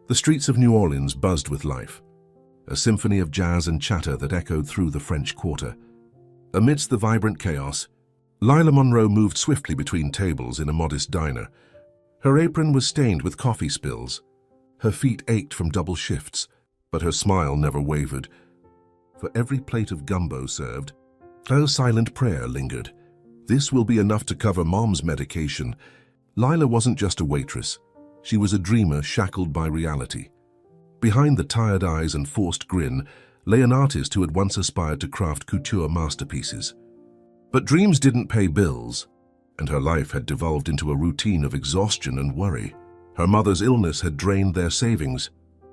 The streets of New Orleans buzzed with life, a symphony of jazz and chatter that echoed through the French Quarter. Amidst the vibrant chaos, Lila Monroe moved swiftly between tables in a modest diner. Her apron was stained with coffee spills. Her feet ached from double shifts, but her smile never wavered. For every plate of gumbo served, her silent prayer lingered. This will be enough to cover Mom's medication. Lila wasn't just a waitress. She was a dreamer shackled by reality. Behind the tired eyes and forced grin lay an artist who had once aspired to craft couture masterpieces. But dreams didn't pay bills, and her life had devolved into a routine of exhaustion and worry. Her mother's illness had drained their savings,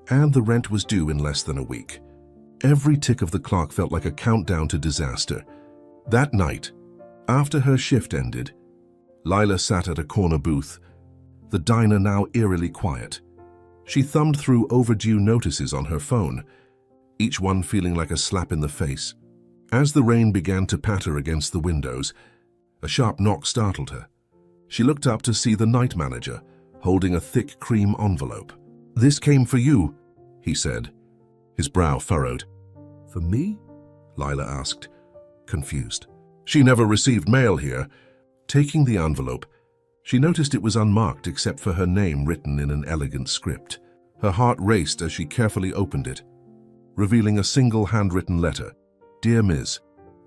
and the rent was due in less than a week. Every tick of the clock felt like a countdown to disaster. That night, after her shift ended, Lila sat at a corner booth, the diner now eerily quiet. She thumbed through overdue notices on her phone, each one feeling like a slap in the face. As the rain began to patter against the windows, a sharp knock startled her. She looked up to see the night manager, holding a thick cream envelope. "This came for you," he said, his brow furrowed. "For me?" Lila asked, confused. She never received mail here. Taking the envelope, she noticed it was unmarked except for her name written in an elegant script. Her heart raced as she carefully opened it, revealing a single handwritten letter. "Dear Ms.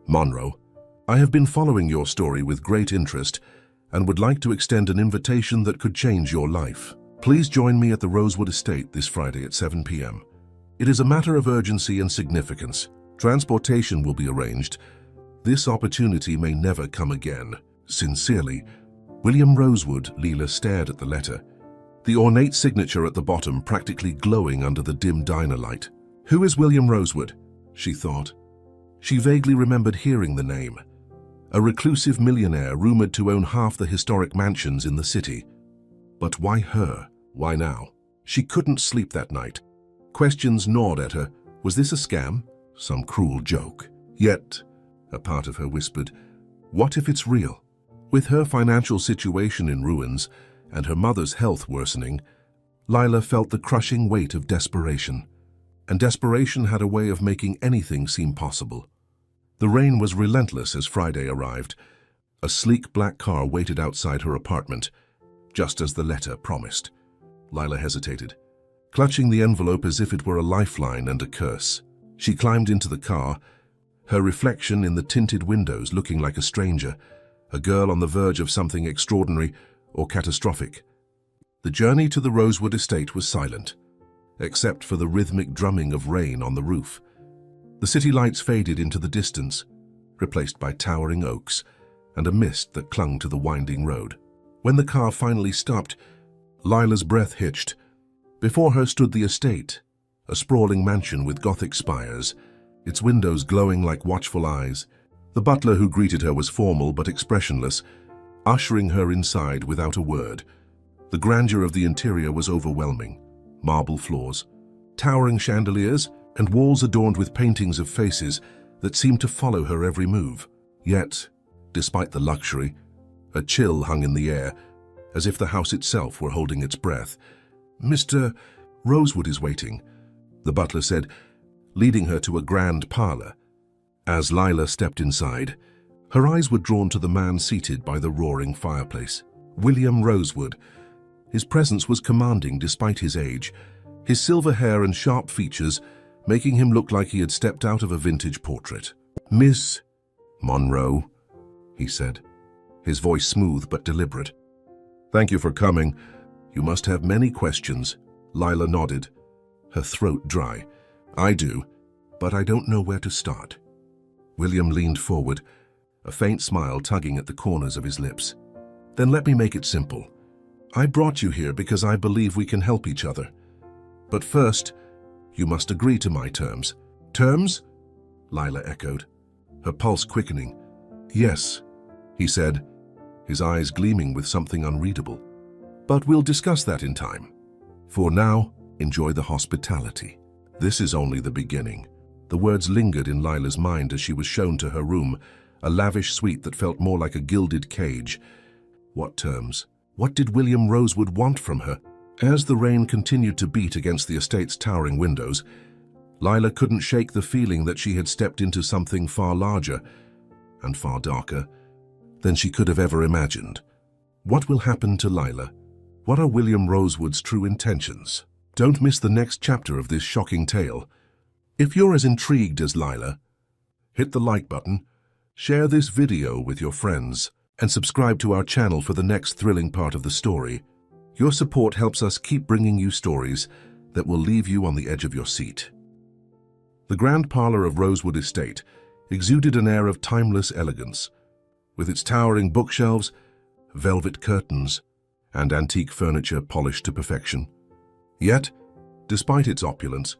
Monroe, I have been following your story with great interest and would like to extend an invitation that could change your life. Please join me at the Rosewood Estate this Friday at 7 p.m. It is a matter of urgency and significance. Transportation will be arranged. This opportunity may never come again. Sincerely, William Rosewood." Lila stared at the letter, the ornate signature at the bottom practically glowing under the dim diner light. Who is William Rosewood? She thought. She vaguely remembered hearing the name. A reclusive millionaire rumored to own half the historic mansions in the city. But why her? Why now? She couldn't sleep that night. Questions gnawed at her. Was this a scam? Some cruel joke? Yet, a part of her whispered, what if it's real? With her financial situation in ruins and her mother's health worsening, Lila felt the crushing weight of desperation. And desperation had a way of making anything seem possible. The rain was relentless as Friday arrived. A sleek black car waited outside her apartment, just as the letter promised. Lila hesitated, clutching the envelope as if it were a lifeline and a curse. She climbed into the car, her reflection in the tinted windows looking like a stranger, a girl on the verge of something extraordinary or catastrophic. The journey to the Rosewood Estate was silent, except for the rhythmic drumming of rain on the roof. The city lights faded into the distance, replaced by towering oaks and a mist that clung to the winding road. When the car finally stopped, Lila's breath hitched. Before her stood the estate, a sprawling mansion with Gothic spires, its windows glowing like watchful eyes. The butler who greeted her was formal but expressionless, ushering her inside without a word. The grandeur of the interior was overwhelming. Marble floors, towering chandeliers, and walls adorned with paintings of faces that seemed to follow her every move. Yet, despite the luxury, a chill hung in the air, as if the house itself were holding its breath. "Mr. Rosewood is waiting," the butler said, leading her to a grand parlor. As Lila stepped inside, her eyes were drawn to the man seated by the roaring fireplace. William Rosewood. His presence was commanding despite his age, his silver hair and sharp features making him look like he had stepped out of a vintage portrait. "Miss Monroe," he said, his voice smooth but deliberate. "Thank you for coming. You must have many questions." Lila nodded, her throat dry. "I do, but I don't know where to start." William leaned forward, a faint smile tugging at the corners of his lips. "Then let me make it simple. I brought you here because I believe we can help each other. But first, you must agree to my terms." "Terms?" Lila echoed, her pulse quickening. "Yes," he said, his eyes gleaming with something unreadable. "But we'll discuss that in time. For now, enjoy the hospitality. This is only the beginning." The words lingered in Lila's mind as she was shown to her room, a lavish suite that felt more like a gilded cage. What terms? What did William Rosewood want from her? As the rain continued to beat against the estate's towering windows, Lila couldn't shake the feeling that she had stepped into something far larger and far darker than she could have ever imagined. What will happen to Lila? What are William Rosewood's true intentions? Don't miss the next chapter of this shocking tale. If you're as intrigued as Lila, hit the like button, share this video with your friends, and subscribe to our channel for the next thrilling part of the story. Your support helps us keep bringing you stories that will leave you on the edge of your seat. The grand parlor of Rosewood Estate exuded an air of timeless elegance, with its towering bookshelves, velvet curtains, and antique furniture polished to perfection. Yet, despite its opulence,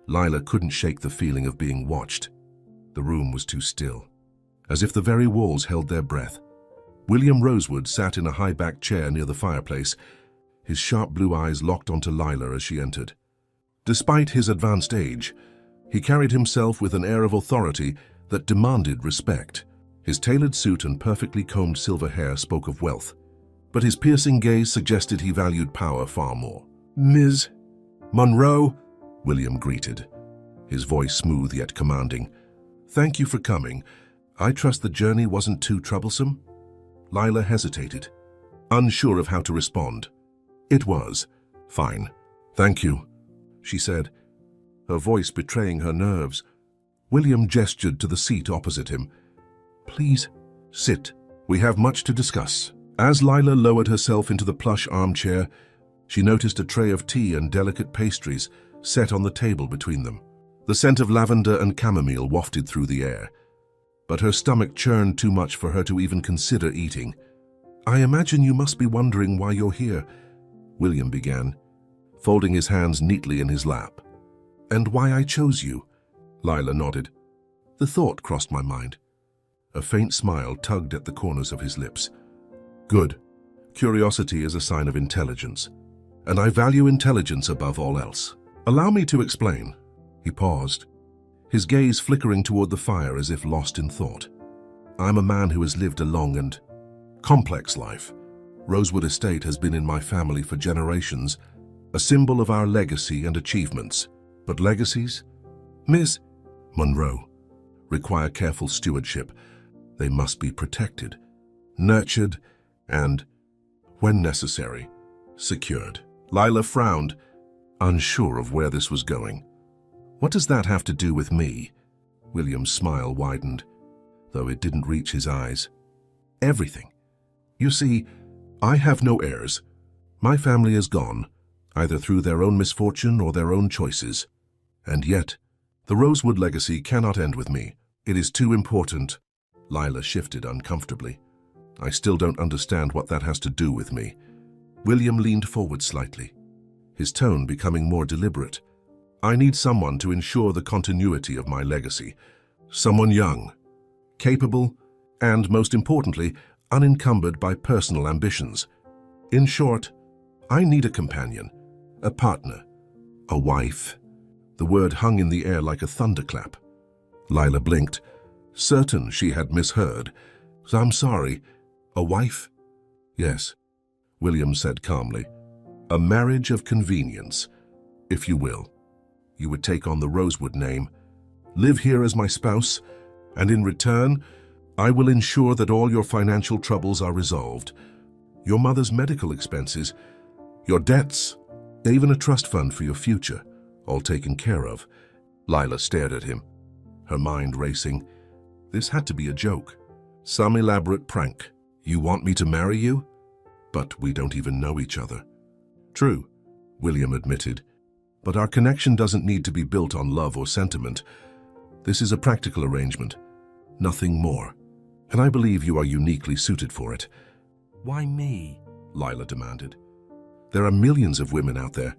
Lila couldn't shake the feeling of being watched. The room was too still, as if the very walls held their breath. William Rosewood sat in a high-backed chair near the fireplace, his sharp blue eyes locked onto Lila as she entered. Despite his advanced age, he carried himself with an air of authority that demanded respect. His tailored suit and perfectly combed silver hair spoke of wealth, but his piercing gaze suggested he valued power far more. "Ms. Monroe," William greeted, his voice smooth yet commanding. "Thank you for coming. I trust the journey wasn't too troublesome?" Lila hesitated, unsure of how to respond. "It was. Fine. Thank you," she said, her voice betraying her nerves. William gestured to the seat opposite him. "Please, sit. We have much to discuss." As Lila lowered herself into the plush armchair, she noticed a tray of tea and delicate pastries set on the table between them. The scent of lavender and chamomile wafted through the air, but her stomach churned too much for her to even consider eating. "I imagine you must be wondering why you're here," William began, folding his hands neatly in his lap. "And why I chose you?" Lila nodded. "The thought crossed my mind." A faint smile tugged at the corners of his lips. "Good. Curiosity is a sign of intelligence, and I value intelligence above all else. Allow me to explain." He paused, his gaze flickering toward the fire as if lost in thought. "I'm a man who has lived a long and complex life. Rosewood Estate has been in my family for generations, a symbol of our legacy and achievements. But legacies, Ms. Monroe, require careful stewardship. They must be protected, nurtured, and, when necessary, secured." Lila frowned, unsure of where this was going. "What does that have to do with me?" William's smile widened, though it didn't reach his eyes. "Everything. You see, I have no heirs. My family is gone, either through their own misfortune or their own choices. And yet, the Rosewood legacy cannot end with me. It is too important." Lila shifted uncomfortably. "I still don't understand what that has to do with me." William leaned forward slightly, his tone becoming more deliberate. "I need someone to ensure the continuity of my legacy. Someone young, capable, and, most importantly, unencumbered by personal ambitions. In short, I need a companion, a partner, a wife." The word hung in the air like a thunderclap. Lila blinked, certain she had misheard. "I'm sorry, a wife?" "Yes," William said calmly. "A marriage of convenience, if you will. You would take on the Rosewood name, live here as my spouse, and in return, I will ensure that all your financial troubles are resolved. Your mother's medical expenses, your debts, even a trust fund for your future, all taken care of." Lila stared at him, her mind racing. This had to be a joke, some elaborate prank. "You want me to marry you? But we don't even know each other." "True," William admitted, "but our connection doesn't need to be built on love or sentiment. This is a practical arrangement, nothing more. And I believe you are uniquely suited for it." "Why me?" Lila demanded. "There are millions of women out there.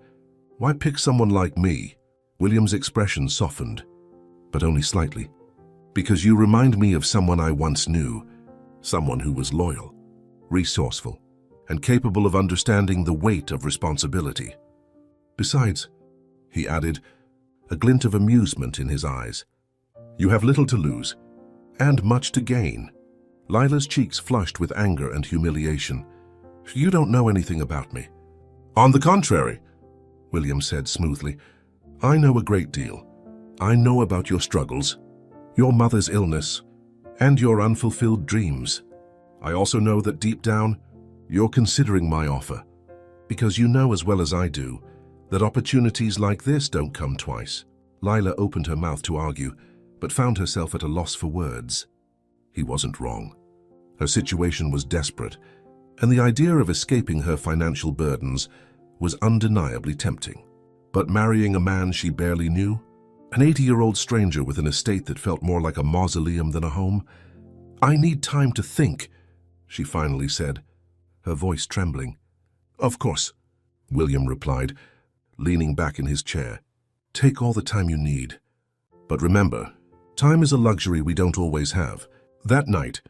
Why pick someone like me?" William's expression softened, but only slightly. "Because you remind me of someone I once knew, someone who was loyal, resourceful, and capable of understanding the weight of responsibility. Besides," he added, a glint of amusement in his eyes, "you have little to lose, and much to gain." Lila's cheeks flushed with anger and humiliation. "You don't know anything about me. On the contrary, William said smoothly, I know a great deal. I know about your struggles, your mother's illness, and your unfulfilled dreams. I also know that deep down, you're considering my offer, because you know as well as I do that opportunities like this don't come twice. Lila opened her mouth to argue, but found herself at a loss for words. He wasn't wrong. Her situation was desperate, and the idea of escaping her financial burdens was undeniably tempting. But marrying a man she barely knew, an 80-year-old stranger with an estate that felt more like a mausoleum than a home? I need time to think, she finally said, her voice trembling. Of course, William replied, leaning back in his chair. Take all the time you need. But remember, time is a luxury we don't always have. That night,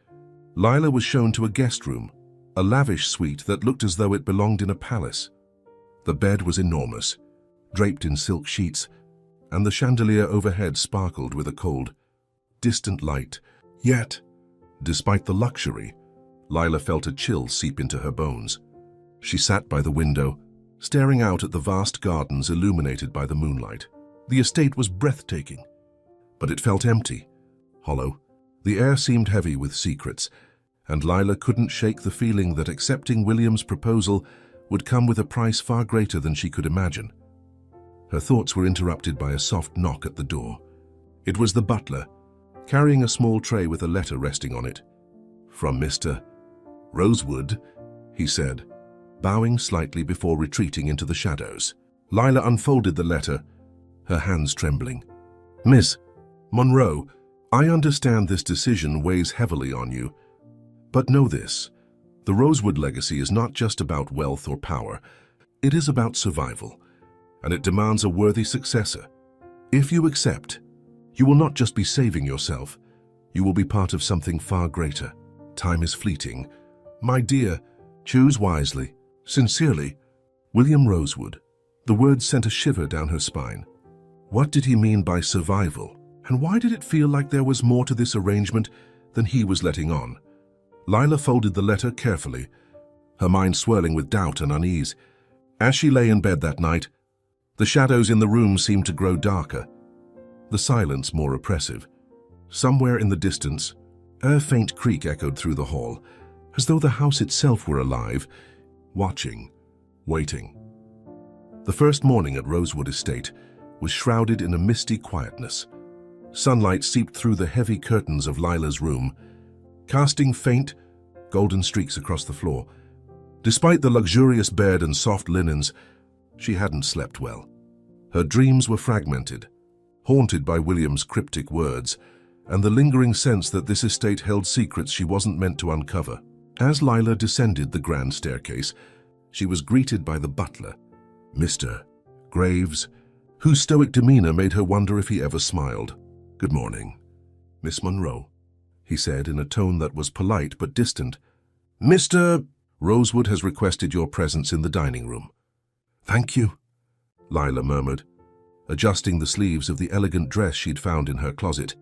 Lila was shown to a guest room, a lavish suite that looked as though it belonged in a palace. The bed was enormous, draped in silk sheets, and the chandelier overhead sparkled with a cold, distant light. Yet, despite the luxury, Lila felt a chill seep into her bones. She sat by the window, staring out at the vast gardens illuminated by the moonlight. The estate was breathtaking, but it felt empty, hollow. The air seemed heavy with secrets, and Lila couldn't shake the feeling that accepting William's proposal would come with a price far greater than she could imagine. Her thoughts were interrupted by a soft knock at the door. It was the butler, carrying a small tray with a letter resting on it. From Mr. Rosewood, he said, bowing slightly before retreating into the shadows. Lila unfolded the letter, her hands trembling. Miss Monroe, I understand this decision weighs heavily on you. But know this, the Rosewood legacy is not just about wealth or power. It is about survival, and it demands a worthy successor. If you accept, you will not just be saving yourself, you will be part of something far greater. Time is fleeting. My dear, choose wisely. Sincerely, William Rosewood. The words sent a shiver down her spine. What did he mean by survival? And why did it feel like there was more to this arrangement than he was letting on? Lila folded the letter carefully, her mind swirling with doubt and unease. As she lay in bed that night, the shadows in the room seemed to grow darker, the silence more oppressive. Somewhere in the distance, a faint creak echoed through the hall, as though the house itself were alive, watching, waiting. The first morning at Rosewood Estate was shrouded in a misty quietness. Sunlight seeped through the heavy curtains of Lila's room, casting faint, golden streaks across the floor. Despite the luxurious bed and soft linens, she hadn't slept well. Her dreams were fragmented, haunted by William's cryptic words, and the lingering sense that this estate held secrets she wasn't meant to uncover. As Lila descended the grand staircase, she was greeted by the butler, Mr. Graves, whose stoic demeanor made her wonder if he ever smiled. Good morning, Miss Monroe, he said in a tone that was polite but distant. Mr. Rosewood has requested your presence in the dining room. Thank you, Lila murmured, adjusting the sleeves of the elegant dress she'd found in her closet,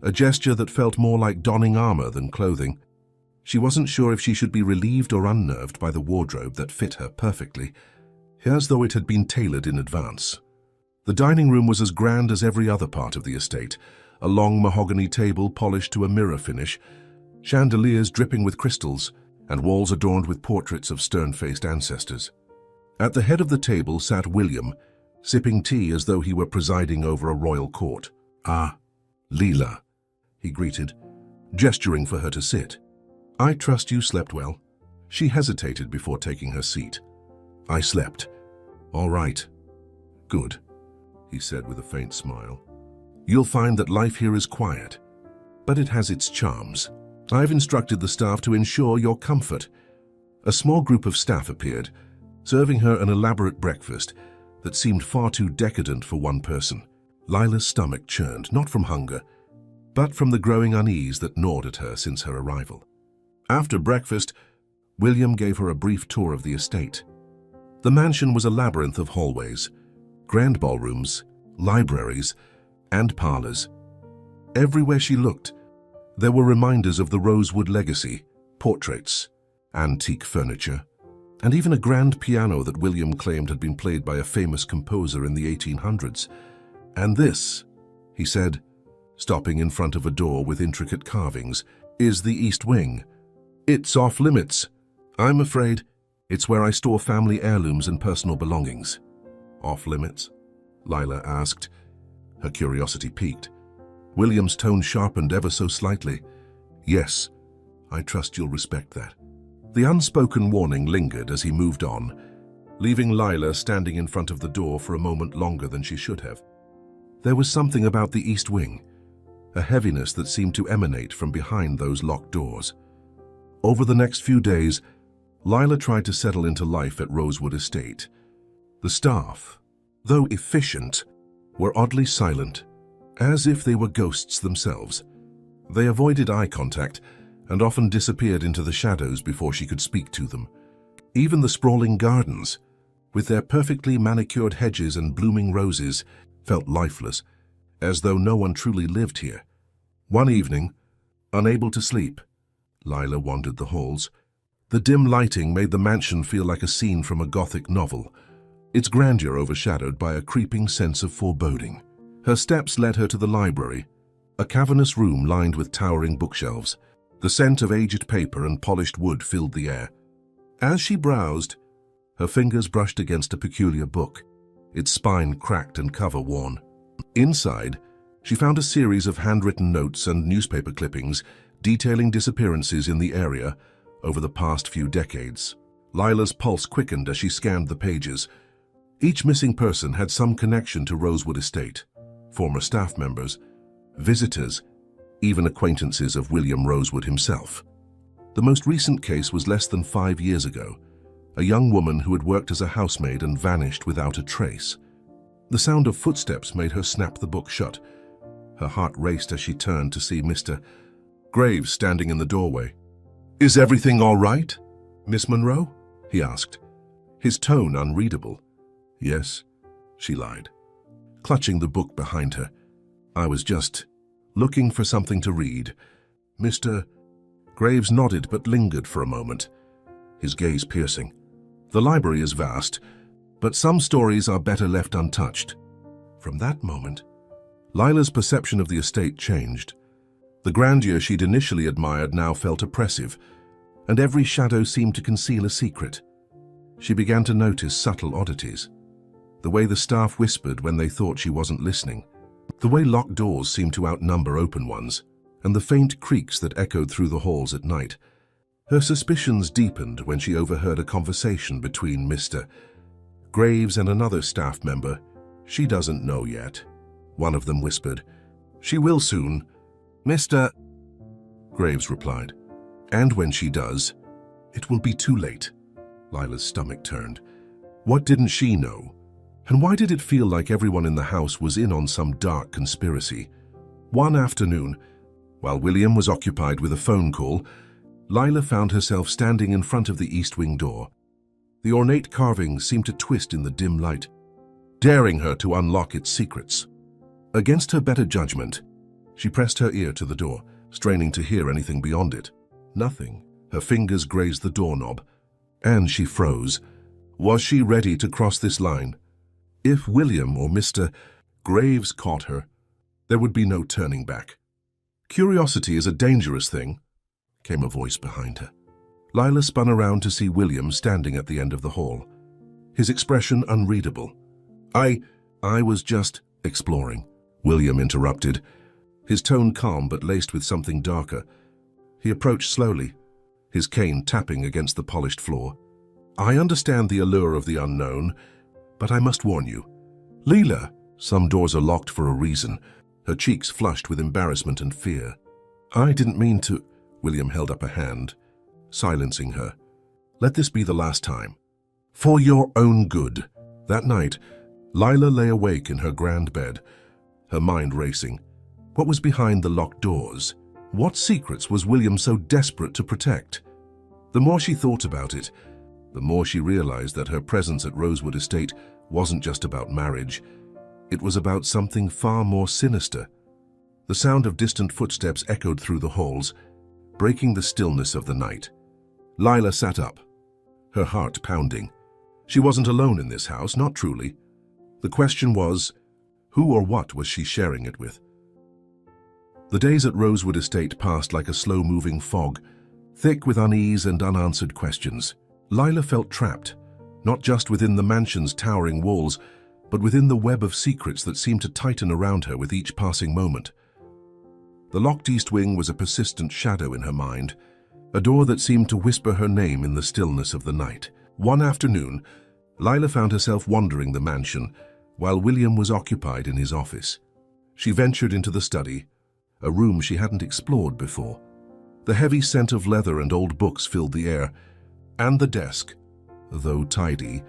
a gesture that felt more like donning armor than clothing. She wasn't sure if she should be relieved or unnerved by the wardrobe that fit her perfectly, as though it had been tailored in advance. The dining room was as grand as every other part of the estate, a long mahogany table polished to a mirror finish, chandeliers dripping with crystals, and walls adorned with portraits of stern-faced ancestors. At the head of the table sat William, sipping tea as though he were presiding over a royal court. Ah, Lila, he greeted, gesturing for her to sit. I trust you slept well. She hesitated before taking her seat. I slept. All right. Good, he said with a faint smile. You'll find that life here is quiet, but it has its charms. I've instructed the staff to ensure your comfort. A small group of staff appeared, serving her an elaborate breakfast that seemed far too decadent for one person. Lila's stomach churned, not from hunger, but from the growing unease that gnawed at her since her arrival. After breakfast, William gave her a brief tour of the estate. The mansion was a labyrinth of hallways, grand ballrooms, libraries, and parlors. Everywhere she looked, there were reminders of the Rosewood legacy, portraits, antique furniture, and even a grand piano that William claimed had been played by a famous composer in the 1800s. "And this," he said, stopping in front of a door with intricate carvings, "is the East Wing. It's off limits. I'm afraid it's where I store family heirlooms and personal belongings." "Off limits?" Lila asked. Her curiosity piqued. William's tone sharpened ever so slightly. "Yes, I trust you'll respect that." The unspoken warning lingered as he moved on, leaving Lila standing in front of the door for a moment longer than she should have. There was something about the East Wing, a heaviness that seemed to emanate from behind those locked doors. Over the next few days, Lila tried to settle into life at Rosewood Estate. The staff, though efficient, were oddly silent, as if they were ghosts themselves. They avoided eye contact and often disappeared into the shadows before she could speak to them. Even the sprawling gardens, with their perfectly manicured hedges and blooming roses, felt lifeless, as though no one truly lived here. One evening, unable to sleep, Lila wandered the halls. The dim lighting made the mansion feel like a scene from a Gothic novel, its grandeur overshadowed by a creeping sense of foreboding. Her steps led her to the library, a cavernous room lined with towering bookshelves. The scent of aged paper and polished wood filled the air. As she browsed, her fingers brushed against a peculiar book, its spine cracked and cover worn. Inside, she found a series of handwritten notes and newspaper clippings detailing disappearances in the area over the past few decades. Lila's pulse quickened as she scanned the pages. Each missing person had some connection to Rosewood Estate: former staff members, visitors, even acquaintances of William Rosewood himself. The most recent case was less than 5 years ago, a young woman who had worked as a housemaid and vanished without a trace. The sound of footsteps made her snap the book shut. Her heart raced as she turned to see Mr. Graves standing in the doorway. "Is everything all right, Miss Monroe?" he asked, his tone unreadable. "Yes," she lied, clutching the book behind her. "I was just looking for something to read." Mr. Graves nodded but lingered for a moment, his gaze piercing. "The library is vast, but some stories are better left untouched." From that moment, Lila's perception of the estate changed. The grandeur she'd initially admired now felt oppressive, and every shadow seemed to conceal a secret. She began to notice subtle oddities. The way the staff whispered when they thought she wasn't listening, the way locked doors seemed to outnumber open ones, and the faint creaks that echoed through the halls at night. Her suspicions deepened when she overheard a conversation between Mr. Graves and another staff member. "She doesn't know yet," one of them whispered. "She will soon," Mr. Graves replied. "And when she does, it will be too late." Lila's stomach turned. What didn't she know? And why did it feel like everyone in the house was in on some dark conspiracy? One afternoon, while William was occupied with a phone call, Lila found herself standing in front of the East Wing door. The ornate carving seemed to twist in the dim light, daring her to unlock its secrets. Against her better judgment, she pressed her ear to the door, straining to hear anything beyond it. Nothing. Her fingers grazed the doorknob, and she froze. Was she ready to cross this line? If William or Mr. Graves caught her, there would be no turning back. "Curiosity is a dangerous thing," came a voice behind her. Lila spun around to see William standing at the end of the hall, his expression unreadable. I was just exploring," William interrupted, his tone calm but laced with something darker. He approached slowly, his cane tapping against the polished floor. "I understand the allure of the unknown, but I must warn you. Lila, some doors are locked for a reason." Her cheeks flushed with embarrassment and fear. "I didn't mean to..." William held up a hand, silencing her. "Let this be the last time. For your own good." That night, Lila lay awake in her grand bed, her mind racing. What was behind the locked doors? What secrets was William so desperate to protect? The more she thought about it, the more she realized that her presence at Rosewood Estate wasn't just about marriage. It was about something far more sinister. The sound of distant footsteps echoed through the halls, breaking the stillness of the night. Lila sat up, her heart pounding. She wasn't alone in this house, not truly. The question was, who or what was she sharing it with? The days at Rosewood Estate passed like a slow-moving fog, thick with unease and unanswered questions. Lila felt trapped, not just within the mansion's towering walls, but within the web of secrets that seemed to tighten around her with each passing moment. The locked east wing was a persistent shadow in her mind, a door that seemed to whisper her name in the stillness of the night. One afternoon, Lila found herself wandering the mansion while William was occupied in his office. She ventured into the study, a room she hadn't explored before. The heavy scent of leather and old books filled the air, and the desk, though tidy,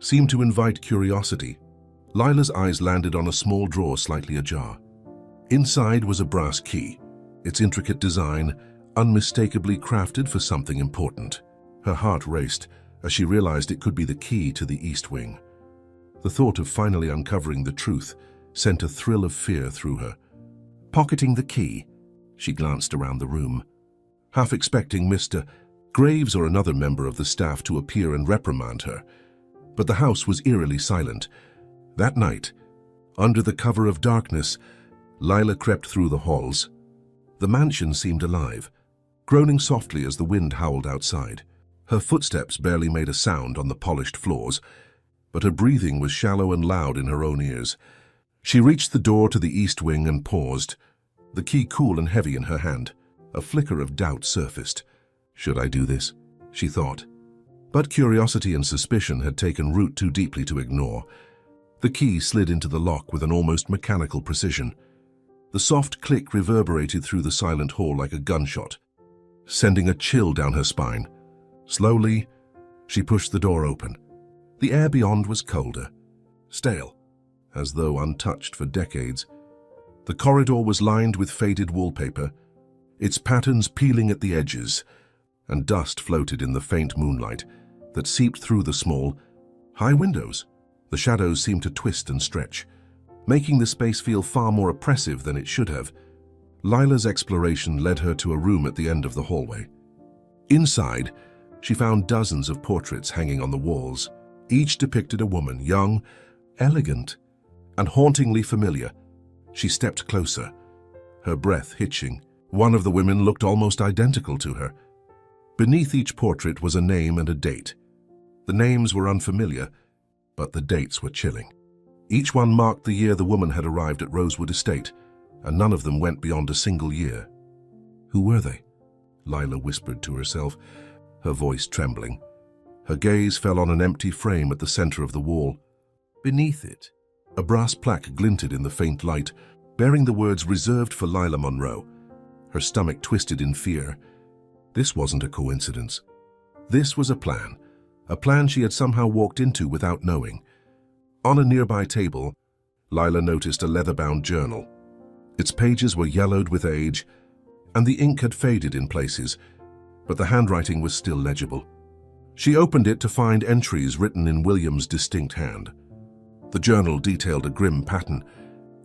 seemed to invite curiosity. Lila's eyes landed on a small drawer slightly ajar. Inside was a brass key, its intricate design unmistakably crafted for something important. Her heart raced as she realized it could be the key to the East Wing. The thought of finally uncovering the truth sent a thrill of fear through her. Pocketing the key, she glanced around the room, half expecting Mr. Graves or another member of the staff to appear and reprimand her. But the house was eerily silent. That night, under the cover of darkness, Lila crept through the halls. The mansion seemed alive, groaning softly as the wind howled outside. Her footsteps barely made a sound on the polished floors, but her breathing was shallow and loud in her own ears. She reached the door to the East Wing and paused, the key cool and heavy in her hand. A flicker of doubt surfaced. Should I do this? She thought. But curiosity and suspicion had taken root too deeply to ignore. The key slid into the lock with an almost mechanical precision. The soft click reverberated through the silent hall like a gunshot, sending a chill down her spine. Slowly, she pushed the door open. The air beyond was colder, stale, as though untouched for decades. The corridor was lined with faded wallpaper, its patterns peeling at the edges, and dust floated in the faint moonlight that seeped through the small, high windows. The shadows seemed to twist and stretch, making the space feel far more oppressive than it should have. Lila's exploration led her to a room at the end of the hallway. Inside, she found dozens of portraits hanging on the walls. Each depicted a woman, young, elegant, and hauntingly familiar. She stepped closer, her breath hitching. One of the women looked almost identical to her. Beneath each portrait was a name and a date. The names were unfamiliar, but the dates were chilling. Each one marked the year the woman had arrived at Rosewood Estate, and none of them went beyond a single year. Who were they? Lila whispered to herself, her voice trembling. Her gaze fell on an empty frame at the center of the wall. Beneath it, a brass plaque glinted in the faint light, bearing the words reserved for Lila Monroe. Her stomach twisted in fear. This wasn't a coincidence. This was a plan she had somehow walked into without knowing. On a nearby table, Lila noticed a leather-bound journal. Its pages were yellowed with age, and the ink had faded in places, but the handwriting was still legible. She opened it to find entries written in William's distinct hand. The journal detailed a grim pattern.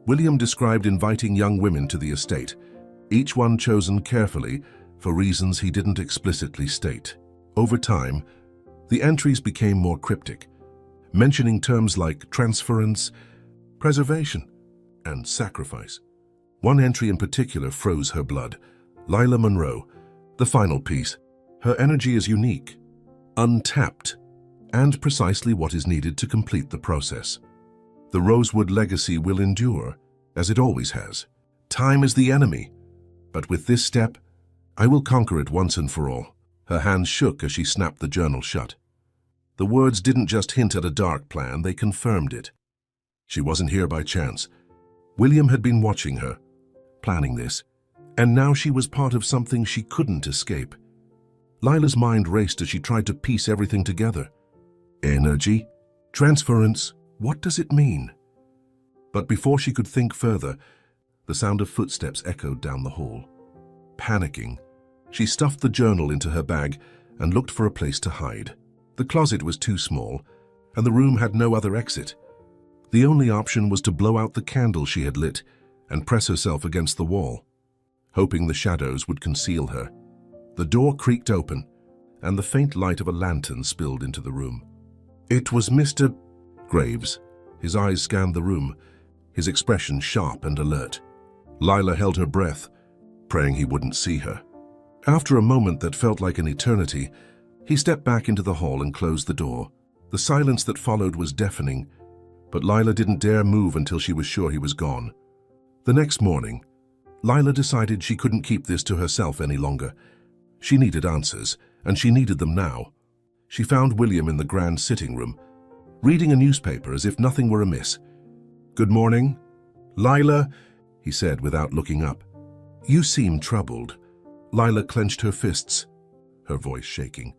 William described inviting young women to the estate, each one chosen carefully for reasons he didn't explicitly state. Over time, the entries became more cryptic, mentioning terms like transference, preservation, and sacrifice. One entry in particular froze her blood. Lila Monroe, the final piece. Her energy is unique, untapped, and precisely what is needed to complete the process. The Rosewood legacy will endure, as it always has. Time is the enemy, but with this step, I will conquer it once and for all. Her hands shook as she snapped the journal shut. The words didn't just hint at a dark plan, they confirmed it. She wasn't here by chance. William had been watching her, planning this, and now she was part of something she couldn't escape. Lila's mind raced as she tried to piece everything together. Energy? Transference? What does it mean? But before she could think further, the sound of footsteps echoed down the hall. Panicking, she stuffed the journal into her bag and looked for a place to hide. The closet was too small, and the room had no other exit. The only option was to blow out the candle she had lit and press herself against the wall, hoping the shadows would conceal her. The door creaked open, and the faint light of a lantern spilled into the room. It was Mr. Graves. His eyes scanned the room, his expression sharp and alert. Lila held her breath, praying he wouldn't see her. After a moment that felt like an eternity, he stepped back into the hall and closed the door. The silence that followed was deafening, but Lila didn't dare move until she was sure he was gone. The next morning, Lila decided she couldn't keep this to herself any longer. She needed answers, and she needed them now. She found William in the grand sitting room, reading a newspaper as if nothing were amiss. "Good morning, Lila," he said without looking up. "You seem troubled." Lila clenched her fists, her voice shaking.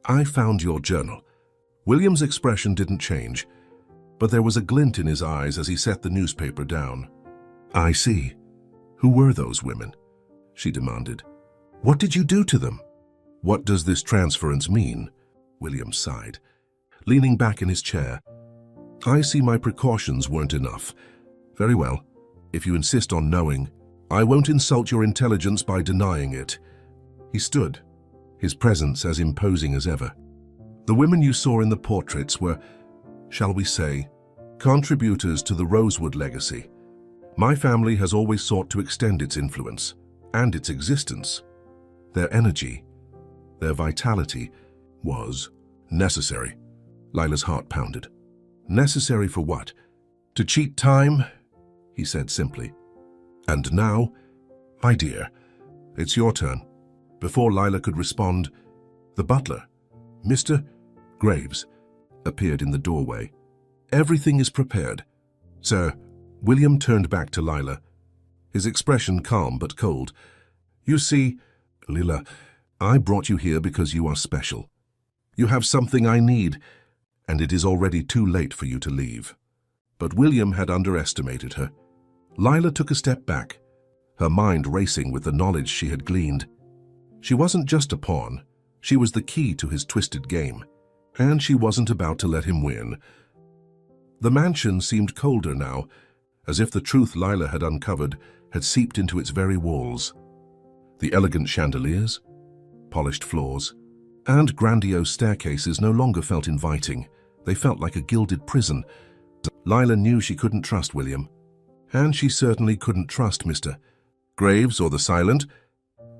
"I found your journal." William's expression didn't change, but there was a glint in his eyes as he set the newspaper down. "I see. Who were those women?" she demanded. "What did you do to them?" "What does this transference mean?" William sighed, leaning back in his chair. "I see my precautions weren't enough. Very well. If you insist on knowing, I won't insult your intelligence by denying it." He stood, his presence as imposing as ever. "The women you saw in the portraits were, shall we say, contributors to the Rosewood legacy. My family has always sought to extend its influence and its existence. Their energy, their vitality was necessary." Lila's heart pounded. "Necessary for what? To cheat time?" he said simply. "And now, my dear, it's your turn." Before Lila could respond, the butler, Mr. Graves, appeared in the doorway. "Everything is prepared, sir." William turned back to Lila, his expression calm but cold. "You see, Lila, I brought you here because you are special. You have something I need, and it is already too late for you to leave." But William had underestimated her. Lila took a step back, her mind racing with the knowledge she had gleaned. She wasn't just a pawn, she was the key to his twisted game, and she wasn't about to let him win. The mansion seemed colder now, as if the truth Lila had uncovered had seeped into its very walls. The elegant chandeliers, polished floors, and grandiose staircases no longer felt inviting. They felt like a gilded prison. Lila knew she couldn't trust William, and she certainly couldn't trust Mr. Graves or the silent,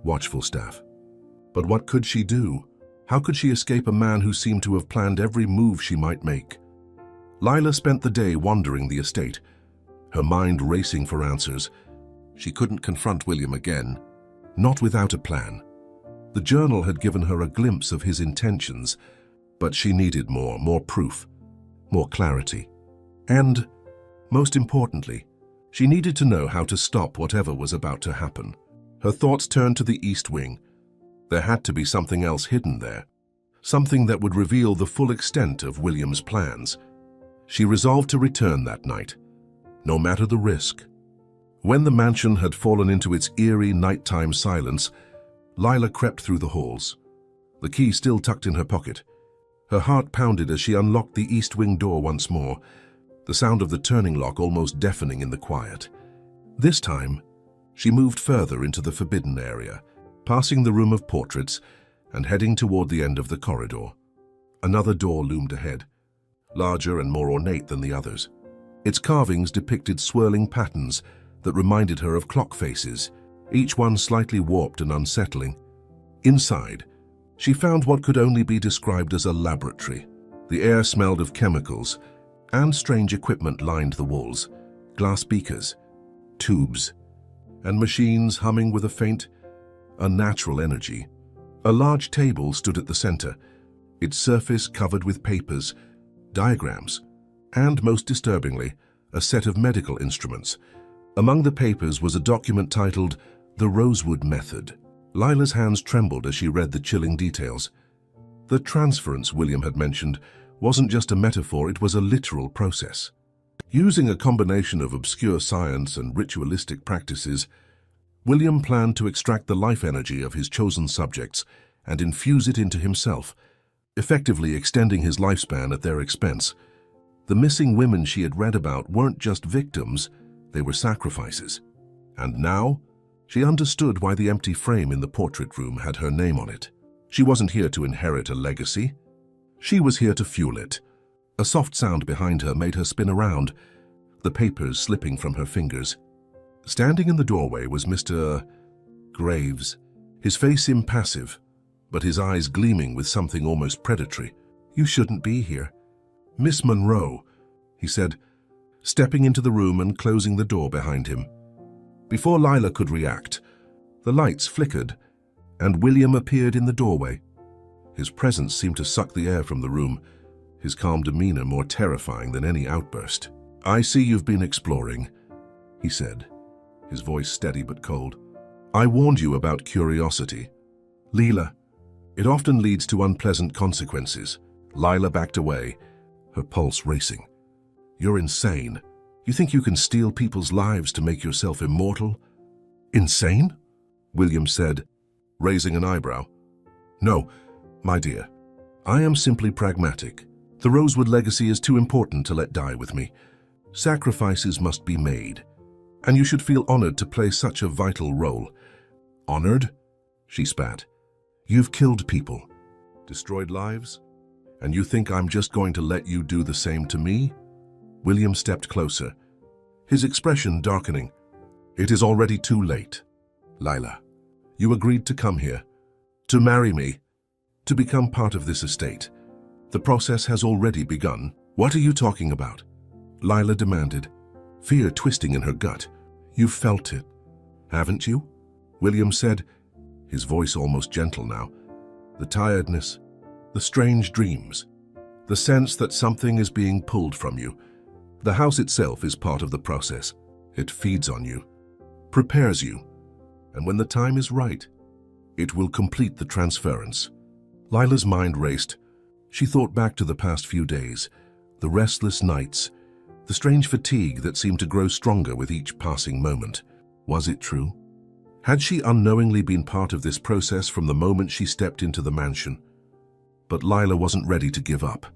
watchful staff. But what could she do? How could she escape a man who seemed to have planned every move she might make? Lila spent the day wandering the estate, her mind racing for answers. She couldn't confront William again, not without a plan. The journal had given her a glimpse of his intentions, but she needed more proof, more clarity. And, most importantly, she needed to know how to stop whatever was about to happen. Her thoughts turned to the East Wing. There had to be something else hidden there, something that would reveal the full extent of William's plans. She resolved to return that night, no matter the risk. When the mansion had fallen into its eerie nighttime silence, Lila crept through the halls, the key still tucked in her pocket. Her heart pounded as she unlocked the East Wing door once more, the sound of the turning lock almost deafening in the quiet. This time, she moved further into the forbidden area, passing the room of portraits and heading toward the end of the corridor. Another door loomed ahead, larger and more ornate than the others. Its carvings depicted swirling patterns that reminded her of clock faces, each one slightly warped and unsettling. Inside, she found what could only be described as a laboratory. The air smelled of chemicals, and strange equipment lined the walls, glass beakers, tubes, and machines humming with a faint, unnatural energy. A large table stood at the center, its surface covered with papers, diagrams, and, most disturbingly, a set of medical instruments. Among the papers was a document titled The Rosewood Method. Lila's hands trembled as she read the chilling details. The transference William had mentioned wasn't just a metaphor, it was a literal process. Using a combination of obscure science and ritualistic practices, William planned to extract the life energy of his chosen subjects and infuse it into himself, effectively extending his lifespan at their expense. The missing women she had read about weren't just victims, they were sacrifices. And now, she understood why the empty frame in the portrait room had her name on it. She wasn't here to inherit a legacy. She was here to fuel it. A soft sound behind her made her spin around, the papers slipping from her fingers. Standing in the doorway was Mr. Graves, his face impassive, but his eyes gleaming with something almost predatory. "You shouldn't be here." "Miss Monroe," he said, stepping into the room and closing the door behind him. Before Lila could react, the lights flickered, and William appeared in the doorway. His presence seemed to suck the air from the room, his calm demeanor more terrifying than any outburst. "I see you've been exploring," he said, his voice steady but cold. "I warned you about curiosity. Lila, it often leads to unpleasant consequences." Lila backed away, her pulse racing. "You're insane. You think you can steal people's lives to make yourself immortal?" "Insane?" William said, raising an eyebrow. "No, my dear. I am simply pragmatic. The Rosewood legacy is too important to let die with me. Sacrifices must be made, and you should feel honored to play such a vital role." "Honored?" she spat. "You've killed people, destroyed lives, and you think I'm just going to let you do the same to me?" William stepped closer, his expression darkening. "It is already too late. Lila, you agreed to come here, to marry me, to become part of this estate. The process has already begun." "What are you talking about?" Lila demanded, fear twisting in her gut. "You've felt it, haven't you?" William said, his voice almost gentle now. "The tiredness, the strange dreams, the sense that something is being pulled from you. The house itself is part of the process. It feeds on you, prepares you, and when the time is right, it will complete the transference." Lila's mind raced. She thought back to the past few days, the restless nights, the strange fatigue that seemed to grow stronger with each passing moment. Was it true? Had she unknowingly been part of this process from the moment she stepped into the mansion? But Lila wasn't ready to give up.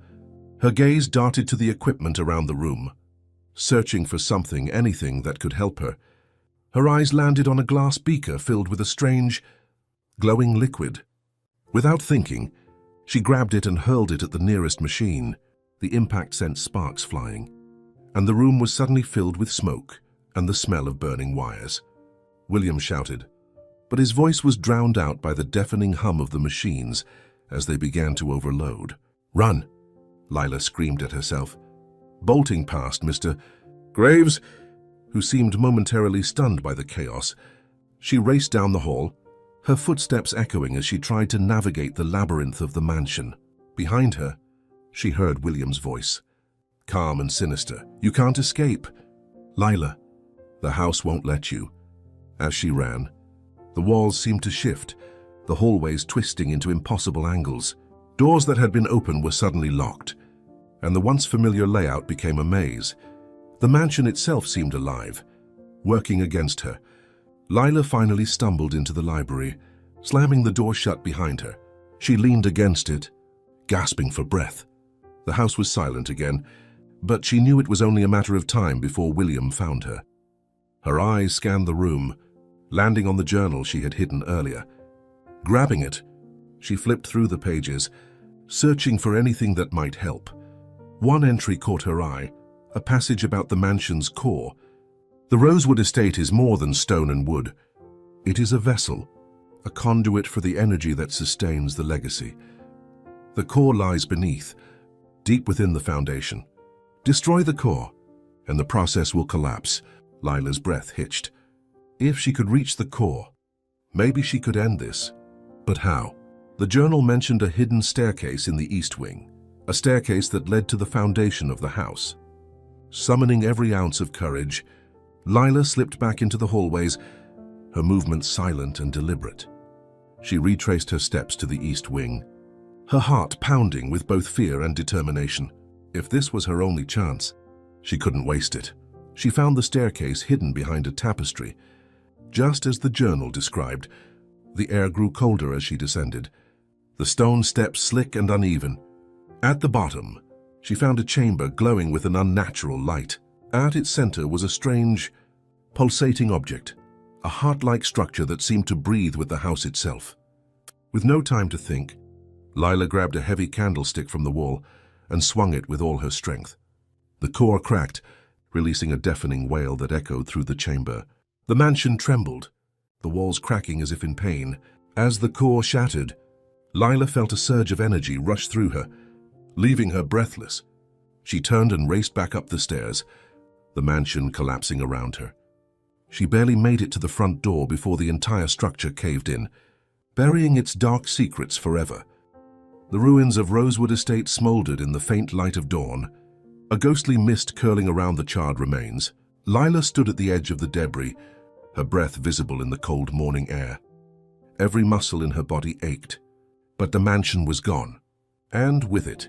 Her gaze darted to the equipment around the room, searching for something, anything that could help her. Her eyes landed on a glass beaker filled with a strange, glowing liquid. Without thinking, she grabbed it and hurled it at the nearest machine. The impact sent sparks flying, and the room was suddenly filled with smoke and the smell of burning wires. William shouted, but his voice was drowned out by the deafening hum of the machines as they began to overload. "Run!" Lila screamed at herself, bolting past Mr. Graves, who seemed momentarily stunned by the chaos. She raced down the hall, her footsteps echoing as she tried to navigate the labyrinth of the mansion. Behind her, she heard William's voice, calm and sinister. "You can't escape. Lila, the house won't let you." As she ran, the walls seemed to shift, the hallways twisting into impossible angles. Doors that had been open were suddenly locked, and the once familiar layout became a maze. The mansion itself seemed alive, working against her. Lila finally stumbled into the library, slamming the door shut behind her. She leaned against it, gasping for breath. The house was silent again, but she knew it was only a matter of time before William found her. Her eyes scanned the room, landing on the journal she had hidden earlier. Grabbing it, she flipped through the pages, searching for anything that might help. One entry caught her eye, a passage about the mansion's core. The Rosewood estate is more than stone and wood. It is a vessel, a conduit for the energy that sustains the legacy. The core lies beneath, deep within the foundation. Destroy the core, and the process will collapse. Lila's breath hitched. If she could reach the core, maybe she could end this. But how? The journal mentioned a hidden staircase in the east wing, a staircase that led to the foundation of the house. Summoning every ounce of courage, Lila slipped back into the hallways, her movements silent and deliberate. She retraced her steps to the east wing, her heart pounding with both fear and determination. If this was her only chance, she couldn't waste it. She found the staircase hidden behind a tapestry. Just as the journal described, the air grew colder as she descended, the stone steps slick and uneven. At the bottom, she found a chamber glowing with an unnatural light. At its center was a strange, pulsating object, a heart-like structure that seemed to breathe with the house itself. With no time to think, Lila grabbed a heavy candlestick from the wall and swung it with all her strength. The core cracked, releasing a deafening wail that echoed through the chamber. The mansion trembled, the walls cracking as if in pain. As the core shattered, Lila felt a surge of energy rush through her, leaving her breathless. She turned and raced back up the stairs, the mansion collapsing around her. She barely made it to the front door before the entire structure caved in, burying its dark secrets forever. The ruins of Rosewood Estate smoldered in the faint light of dawn, a ghostly mist curling around the charred remains. Lila stood at the edge of the debris, her breath visible in the cold morning air. Every muscle in her body ached, but the mansion was gone. And with it,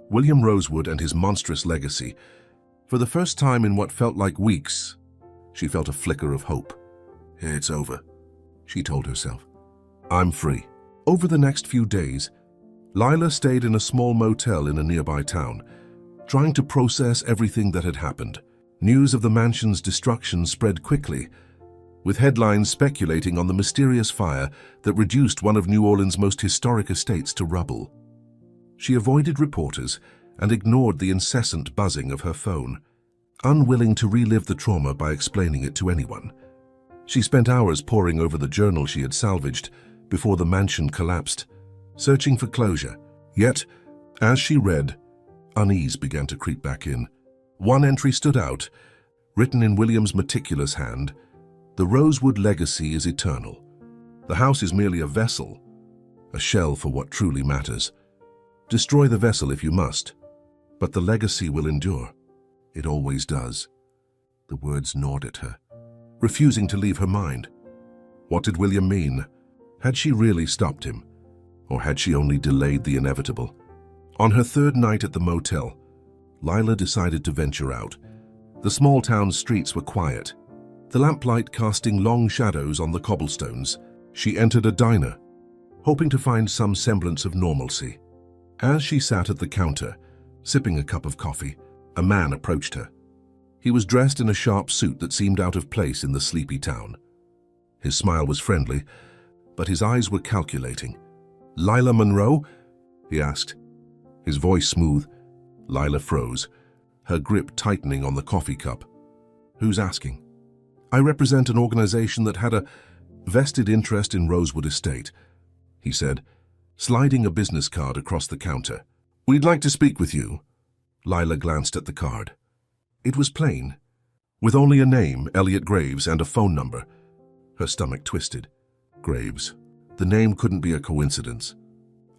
William Rosewood and his monstrous legacy. For the first time in what felt like weeks, she felt a flicker of hope. "It's over," she told herself. "I'm free." Over the next few days, Lila stayed in a small motel in a nearby town, trying to process everything that had happened. News of the mansion's destruction spread quickly, with headlines speculating on the mysterious fire that reduced one of New Orleans' most historic estates to rubble. She avoided reporters and ignored the incessant buzzing of her phone, unwilling to relive the trauma by explaining it to anyone. She spent hours poring over the journal she had salvaged before the mansion collapsed, searching for closure. Yet, as she read, unease began to creep back in. One entry stood out, written in William's meticulous hand: "The Rosewood legacy is eternal. The house is merely a vessel, a shell for what truly matters. Destroy the vessel if you must, but the legacy will endure. It always does." The words gnawed at her, refusing to leave her mind. What did William mean? Had she really stopped him? Or had she only delayed the inevitable? On her third night at the motel, Lila decided to venture out. The small town streets were quiet, the lamplight casting long shadows on the cobblestones. She entered a diner, hoping to find some semblance of normalcy. As she sat at the counter, sipping a cup of coffee, a man approached her. He was dressed in a sharp suit that seemed out of place in the sleepy town. His smile was friendly, but his eyes were calculating. "Lila Monroe?" he asked, his voice smooth. Lila froze, her grip tightening on the coffee cup. "Who's asking?" "I represent an organization that had a vested interest in Rosewood Estate," he said, sliding a business card across the counter. "We'd like to speak with you." Lila glanced at the card. It was plain, with only a name, Elliot Graves, and a phone number. Her stomach twisted. Graves. The name couldn't be a coincidence.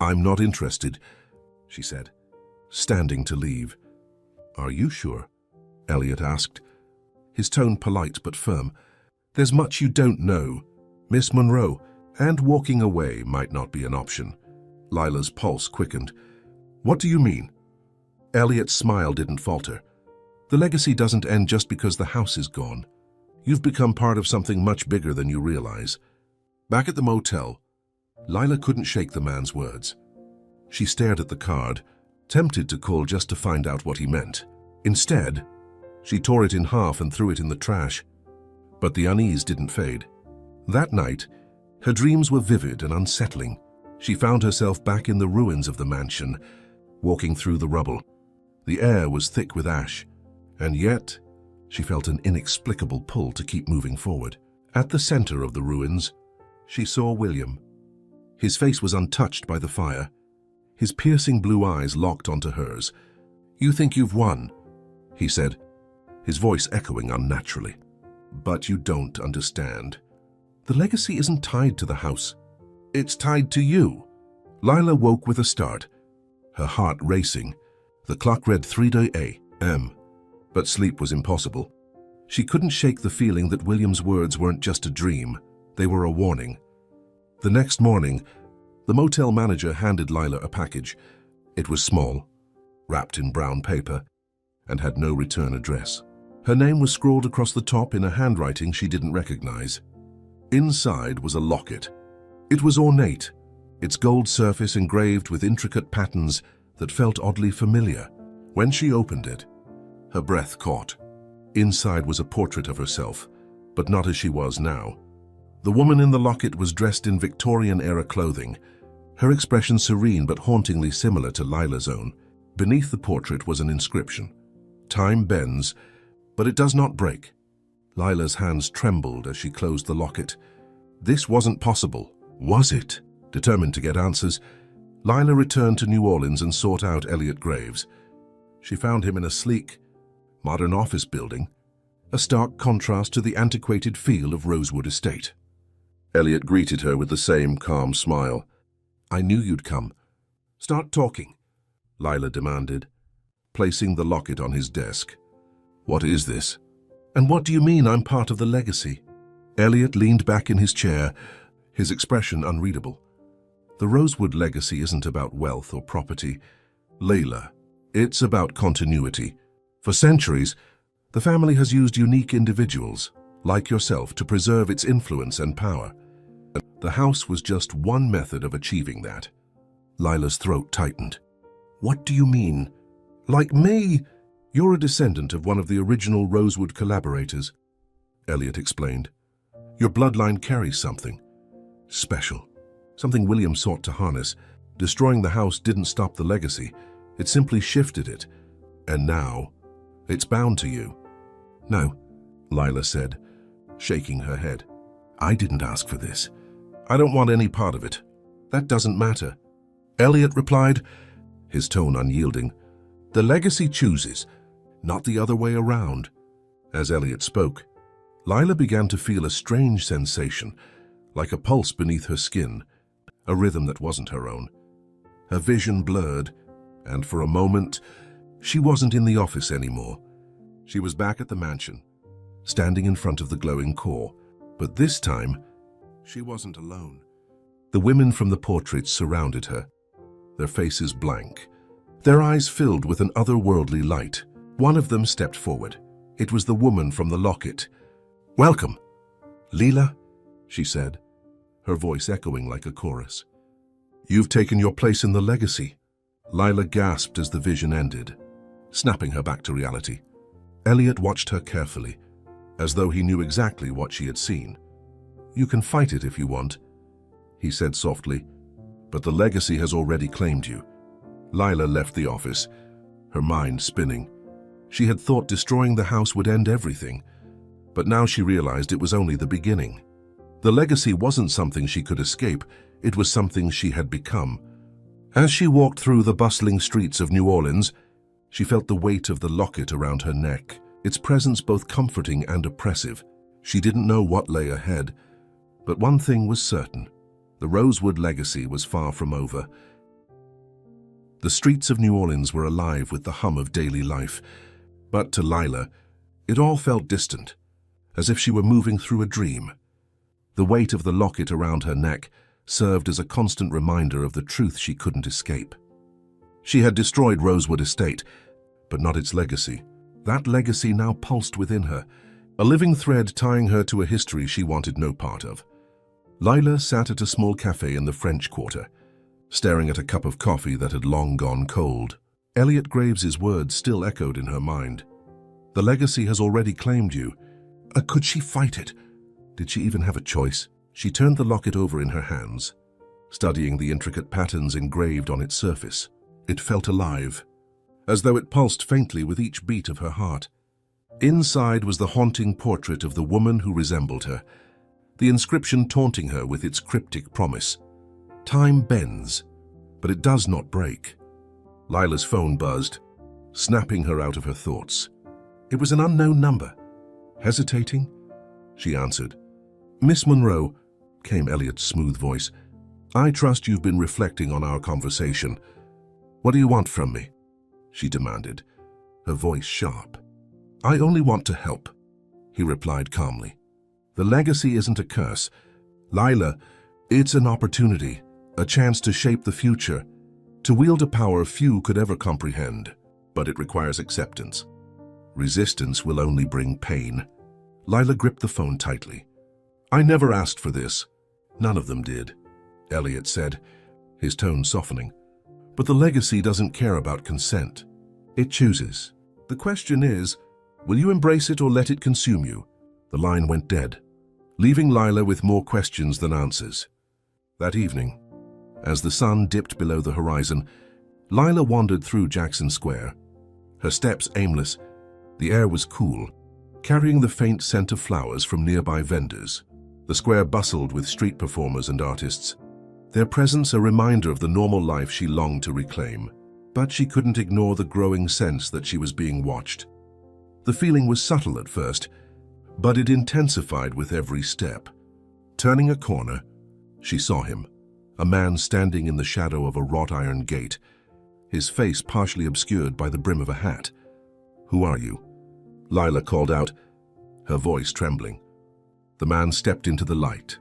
"I'm not interested," she said, standing to leave. "Are you sure?" Elliot asked, his tone polite but firm. "There's much you don't know, Miss Monroe, and walking away might not be an option." Lila's pulse quickened. "What do you mean?" Elliot's smile didn't falter. "The legacy doesn't end just because the house is gone. You've become part of something much bigger than you realize." Back at the motel, Lila couldn't shake the man's words. She stared at the card, tempted to call just to find out what he meant. Instead, she tore it in half and threw it in the trash. But the unease didn't fade. That night, her dreams were vivid and unsettling. She found herself back in the ruins of the mansion, walking through the rubble. The air was thick with ash, and yet she felt an inexplicable pull to keep moving forward. At the center of the ruins, she saw William. His face was untouched by the fire, his piercing blue eyes locked onto hers. "You think you've won," he said, his voice echoing unnaturally. "But you don't understand. The legacy isn't tied to the house. It's tied to you." Lila woke with a start, her heart racing. The clock read 3 a.m., but sleep was impossible. She couldn't shake the feeling that William's words weren't just a dream, they were a warning. The next morning, the motel manager handed Lila a package. It was small, wrapped in brown paper, and had no return address. Her name was scrawled across the top in a handwriting she didn't recognize. Inside was a locket. It was ornate, its gold surface engraved with intricate patterns that felt oddly familiar. When she opened it, her breath caught. Inside was a portrait of herself, but not as she was now. The woman in the locket was dressed in Victorian-era clothing, her expression serene but hauntingly similar to Lila's own. Beneath the portrait was an inscription. Time bends, but it does not break. Lila's hands trembled as she closed the locket. This wasn't possible, was it? Determined to get answers, Lila returned to New Orleans and sought out Elliot Graves. She found him in a sleek, modern office building, a stark contrast to the antiquated feel of Rosewood Estate. Elliot greeted her with the same calm smile. "I knew you'd come." "Start talking," Lila demanded, placing the locket on his desk. "What is this? And what do you mean I'm part of the legacy?" Elliot leaned back in his chair, his expression unreadable. "The Rosewood legacy isn't about wealth or property, Layla. It's about continuity. For centuries, the family has used unique individuals, like yourself, to preserve its influence and power. The house was just one method of achieving that." Lila's throat tightened. "What do you mean?" "Like me, you're a descendant of one of the original Rosewood collaborators," Elliot explained. "Your bloodline carries something special, something William sought to harness. Destroying the house didn't stop the legacy, it simply shifted it. And now, it's bound to you." "No," Lila said, shaking her head. "I didn't ask for this. I don't want any part of it. That doesn't matter." Elliot replied, his tone unyielding. "The legacy chooses, not the other way around." As Elliot spoke, Lila began to feel a strange sensation, like a pulse beneath her skin, a rhythm that wasn't her own. Her vision blurred, and for a moment, she wasn't in the office anymore. She was back at the mansion, standing in front of the glowing core. But this time, she wasn't alone. The women from the portraits surrounded her, their faces blank, their eyes filled with an otherworldly light. One of them stepped forward. It was the woman from the locket. "Welcome, Lila," she said, her voice echoing like a chorus. "You've taken your place in the legacy." Lila gasped as the vision ended, snapping her back to reality. Elliot watched her carefully, as though he knew exactly what she had seen. "You can fight it if you want," he said softly, "but the legacy has already claimed you." Lila left the office, her mind spinning. She had thought destroying the house would end everything, but now she realized it was only the beginning. The legacy wasn't something she could escape, it was something she had become. As she walked through the bustling streets of New Orleans, she felt the weight of the locket around her neck, its presence both comforting and oppressive. She didn't know what lay ahead, but one thing was certain: the Rosewood legacy was far from over. The streets of New Orleans were alive with the hum of daily life, but to Lila, it all felt distant, as if she were moving through a dream. The weight of the locket around her neck served as a constant reminder of the truth she couldn't escape. She had destroyed Rosewood Estate, but not its legacy. That legacy now pulsed within her, a living thread tying her to a history she wanted no part of. Lila sat at a small cafe in the French Quarter, staring at a cup of coffee that had long gone cold. Elliot Graves's words still echoed in her mind. "The legacy has already claimed you." Could she fight it? Did she even have a choice? She turned the locket over in her hands, studying the intricate patterns engraved on its surface. It felt alive, as though it pulsed faintly with each beat of her heart. Inside was the haunting portrait of the woman who resembled her, the inscription taunting her with its cryptic promise. "Time bends, but it does not break." Lila's phone buzzed, snapping her out of her thoughts. It was an unknown number. Hesitating, she answered. "Miss Monroe," came Elliot's smooth voice, "I trust you've been reflecting on our conversation. What do you want from me?" she demanded, her voice sharp. "I only want to help," he replied calmly. "The legacy isn't a curse. Lila, it's an opportunity, a chance to shape the future, to wield a power few could ever comprehend. But it requires acceptance. Resistance will only bring pain." Lila gripped the phone tightly. "I never asked for this." "None of them did," Elliot said, his tone softening. "But the legacy doesn't care about consent. It chooses. The question is, will you embrace it or let it consume you?" The line went dead, leaving Lila with more questions than answers. That evening, As the sun dipped below the horizon, Lila wandered through Jackson Square. Her steps aimless, the air was cool, carrying the faint scent of flowers from nearby vendors. The square bustled with street performers and artists, their presence a reminder of the normal life she longed to reclaim. But she couldn't ignore the growing sense that she was being watched. The feeling was subtle at first, but it intensified with every step. Turning a corner, she saw him, a man standing in the shadow of a wrought iron gate, his face partially obscured by the brim of a hat. "Who are you?" Lila called out, her voice trembling. The man stepped into the light,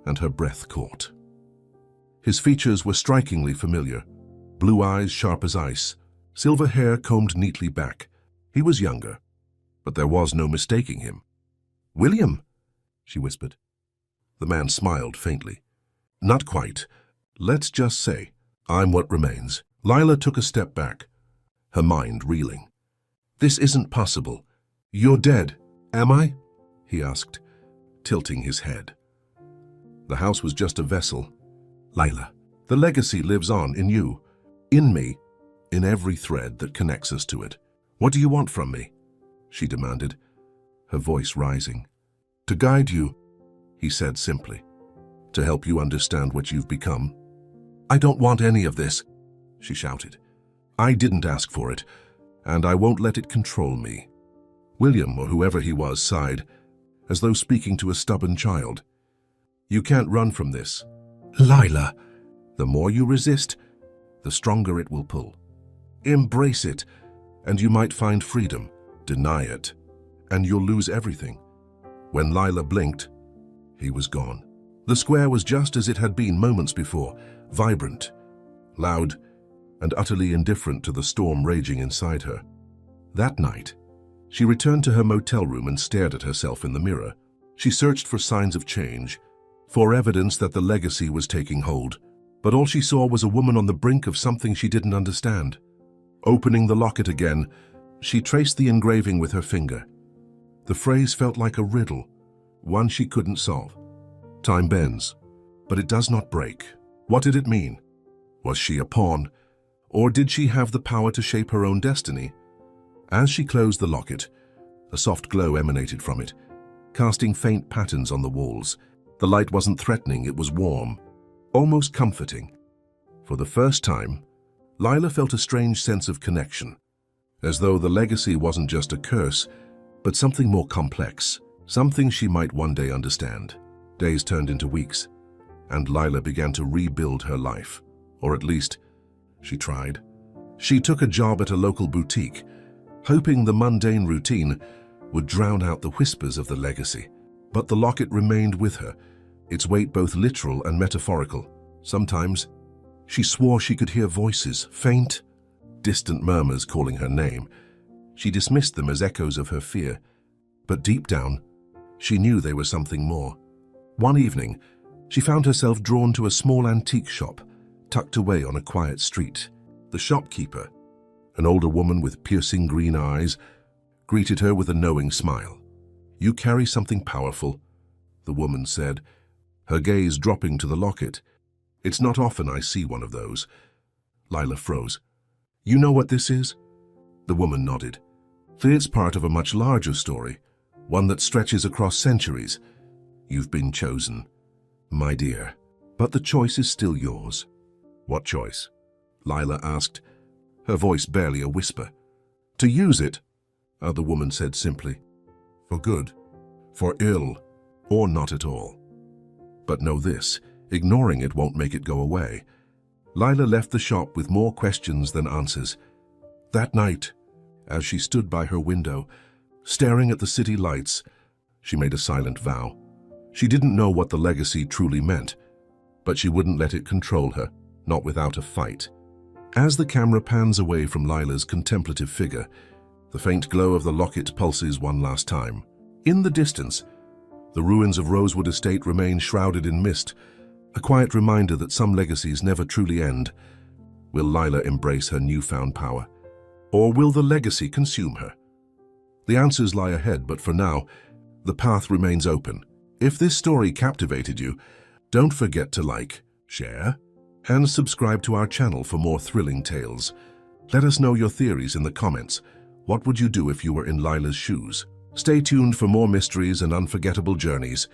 and her breath caught. His features were strikingly familiar, blue eyes sharp as ice, silver hair combed neatly back. He was younger, but there was no mistaking him. "William," she whispered. The man smiled faintly. "Not quite. Let's just say, I'm what remains." Lila took a step back, her mind reeling. "This isn't possible. You're dead, am I?" he asked, tilting his head. The house was just a vessel. "Lila, the legacy lives on in you, in me, in every thread that connects us to it. What do you want from me?" she demanded, her voice rising. "To guide you," he said simply. "To help you understand what you've become." "I don't want any of this," she shouted. "I didn't ask for it, and I won't let it control me." William, or whoever he was, sighed, as though speaking to a stubborn child. "You can't run from this, Lila. The more you resist, the stronger it will pull. Embrace it, and you might find freedom. Deny it, and you'll lose everything." When Lila blinked, he was gone. The square was just as it had been moments before, vibrant, loud, and utterly indifferent to the storm raging inside her. That night, she returned to her motel room and stared at herself in the mirror. She searched for signs of change, for evidence that the legacy was taking hold, but all she saw was a woman on the brink of something she didn't understand. Opening the locket again, she traced the engraving with her finger. The phrase felt like a riddle, one she couldn't solve. "Time bends, but it does not break." What did it mean? Was she a pawn, or did she have the power to shape her own destiny? As she closed the locket, a soft glow emanated from it, casting faint patterns on the walls. The light wasn't threatening, it was warm, almost comforting. For the first time, Lila felt a strange sense of connection, as though the legacy wasn't just a curse, but something more complex, something she might one day understand. Days turned into weeks, and Lila began to rebuild her life, or at least, she tried. She took a job at a local boutique, hoping the mundane routine would drown out the whispers of the legacy. But the locket remained with her, its weight both literal and metaphorical. Sometimes, she swore she could hear voices, faint, distant murmurs calling her name. She dismissed them as echoes of her fear, but deep down, she knew they were something more. One evening, she found herself drawn to a small antique shop, tucked away on a quiet street. The shopkeeper, an older woman with piercing green eyes, greeted her with a knowing smile. "You carry something powerful," the woman said, her gaze dropping to the locket. "It's not often I see one of those." Lila froze. "You know what this is?" The woman nodded. "It's part of a much larger story, one that stretches across centuries. You've been chosen, my dear, but the choice is still yours." "What choice?" Lila asked, her voice barely a whisper. "To use it," the woman said simply. "For good, for ill, or not at all. But know this, ignoring it won't make it go away." Lila left the shop with more questions than answers. That night, as she stood by her window, staring at the city lights, she made a silent vow. She didn't know what the legacy truly meant, but she wouldn't let it control her, not without a fight. As the camera pans away from Lila's contemplative figure, the faint glow of the locket pulses one last time. In the distance, the ruins of Rosewood Estate remain shrouded in mist, a quiet reminder that some legacies never truly end. Will Lila embrace her newfound power? Or will the legacy consume her? The answers lie ahead, but for now, the path remains open. If this story captivated you, don't forget to like, share, And subscribe to our channel for more thrilling tales. Let us know your theories in the comments. What would you do if you were in Lila's shoes? Stay tuned for more mysteries and unforgettable journeys.